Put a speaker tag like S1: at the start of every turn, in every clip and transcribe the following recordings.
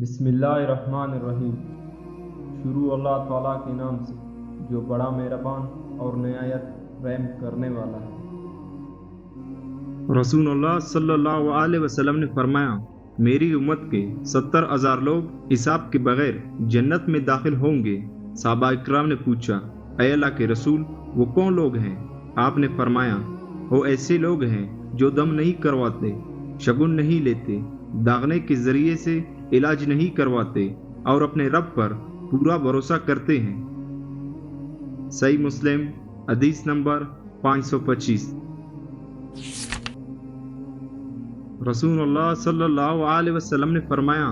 S1: بسم اللہ الرحمن الرحیم۔ شروع اللہ تعالیٰ کے نام سے جو بڑا مہربان اور نہایت رحم کرنے والا ہے۔
S2: رسول اللہ صلی اللہ علیہ وسلم نے فرمایا، میری امت کے 70,000 لوگ حساب کے بغیر جنت میں داخل ہوں گے۔ صحابہ اکرام نے پوچھا، اے اللہ کے رسول، وہ کون لوگ ہیں؟ آپ نے فرمایا، وہ ایسے لوگ ہیں جو دم نہیں کرواتے، شگن نہیں لیتے، داغنے کے ذریعے سے علاج نہیں کرواتے اور اپنے رب پر پورا بھروسہ کرتے ہیں۔ صحیح مسلم حدیث نمبر 525۔ رسول اللہ صلی اللہ علیہ وسلم نے فرمایا،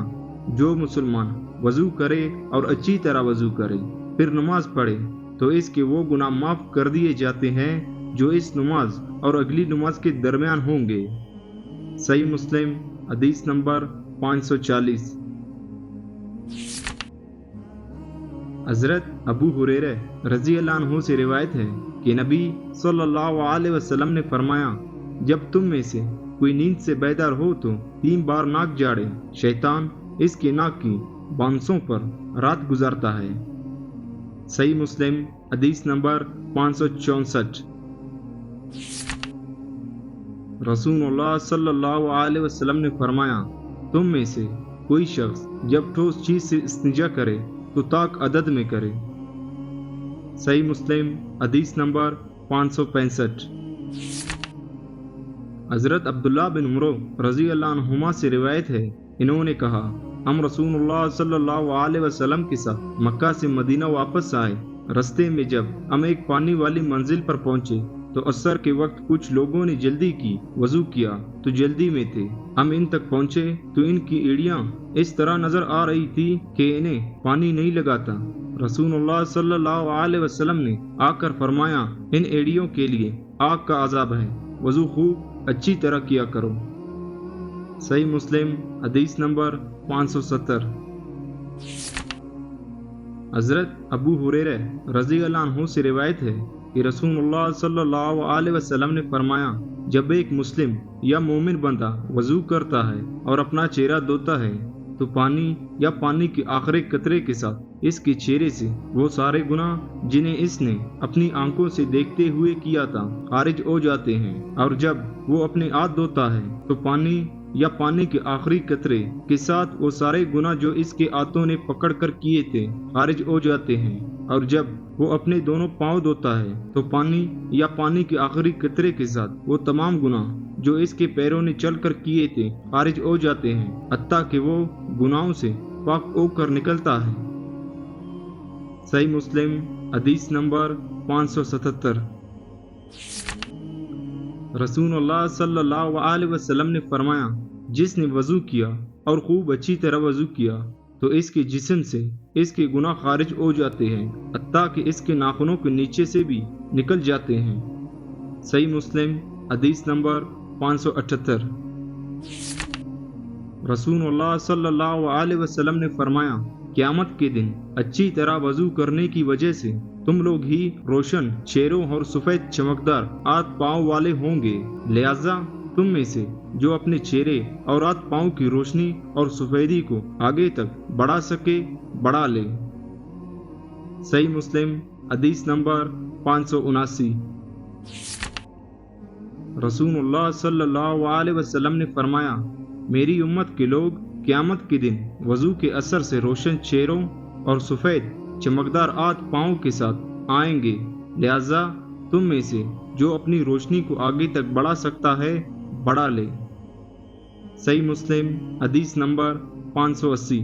S2: جو مسلمان وضو کرے اور اچھی طرح وضو کرے پھر نماز پڑھے تو اس کے وہ گناہ معاف کر دیے جاتے ہیں جو اس نماز اور اگلی نماز کے درمیان ہوں گے۔ صحیح مسلم حدیث نمبر 540۔ حضرت ابو ہریرہ رضی اللہ عنہ سے روایت ہے کہ نبی صلی اللہ علیہ وسلم نے فرمایا، جب تم میں سے کوئی نیند سے بیدار ہو تو 3 بار ناک جاڑے، شیطان اس کی ناک کی بانسوں پر رات گزارتا ہے۔ صحیح مسلم حدیث نمبر 564۔ رسول اللہ صلی اللہ علیہ وسلم نے فرمایا، تم میں سے کوئی شخص جب ٹھوس چیز سے استنجا کرے تو طاق عدد میں کرے۔ صحیح مسلم حدیث نمبر 565۔ حضرت عبداللہ بن عمر رضی اللہ عنہما سے روایت ہے، انہوں نے کہا، ہم رسول اللہ صلی اللہ علیہ وسلم کے ساتھ مکہ سے مدینہ واپس آئے۔ رستے میں جب ہم ایک پانی والی منزل پر پہنچے تو عصر کے وقت کچھ لوگوں نے جلدی کی، وضو کیا تو جلدی میں تھے۔ ہم ان تک پہنچے تو ان کی ایڑیاں اس طرح نظر آ رہی تھی کہ انہیں پانی نہیں لگاتا۔ رسول اللہ صلی اللہ علیہ وسلم نے آ کر فرمایا، ان ایڑیوں کے لیے آگ کا عذاب ہے، وضو خوب اچھی طرح کیا کرو۔ صحیح مسلم حدیث نمبر 570۔ حضرت ابو ہریرہ رضی اللہ عنہ سے روایت ہے کہ رسول اللہ صلی اللہ علیہ وسلم نے فرمایا، جب ایک مسلم یا مومن بندہ وضو کرتا ہے اور اپنا چہرہ دھوتا ہے تو پانی یا پانی کے آخری قطرے کے ساتھ اس کے چہرے سے وہ سارے گناہ جنہیں اس نے اپنی آنکھوں سے دیکھتے ہوئے کیا تھا خارج ہو جاتے ہیں، اور جب وہ اپنے ہاتھ دھوتا ہے تو پانی یا پانی کے آخری قطرے کے ساتھ وہ سارے گناہ جو اس کے ہاتھوں نے پکڑ کر کیے تھے خارج ہو جاتے ہیں، اور جب وہ اپنے دونوں پاؤں دھوتا ہے تو پانی یا پانی کے آخری قطرے کے ساتھ وہ تمام گناہ جو اس کے پیروں نے چل کر کیے تھے خارج ہو جاتے ہیں، حتیٰ کہ وہ گناہوں سے پاک ہو کر نکلتا ہے۔ صحیح مسلم حدیث نمبر 577۔ رسول اللہ صلی اللہ علیہ وسلم نے فرمایا، جس نے وضو کیا اور خوب اچھی طرح وضو کیا تو اس کے جسم سے اس کے گناہ خارج ہو جاتے ہیں، حتیٰ کہ اس کے ناخنوں کے نیچے سے بھی نکل جاتے ہیں۔ صحیح مسلم حدیث نمبر 578۔ رسول اللہ صلی اللہ علیہ وسلم نے فرمایا، قیامت کے دن اچھی طرح وضو کرنے کی وجہ سے تم لوگ ہی روشن چہروں اور سفید چمکدار ہاتھ پاؤں والے ہوں گے، لہذا تم میں سے جو اپنے چہرے اور ہاتھ پاؤں کی روشنی اور سفیدی کو آگے تک بڑھا سکے بڑھا لے۔ صحیح مسلم حدیث نمبر 579۔ رسول اللہ صلی اللہ علیہ وسلم نے فرمایا، میری امت کے لوگ قیامت کے دن وضو کے اثر سے روشن چہروں اور سفید چمکدار ہاتھ پاؤں کے ساتھ آئیں گے، لہذا تم میں سے جو اپنی روشنی کو آگے تک بڑھا سکتا ہے بڑھا لے۔ صحیح مسلم حدیث نمبر 580۔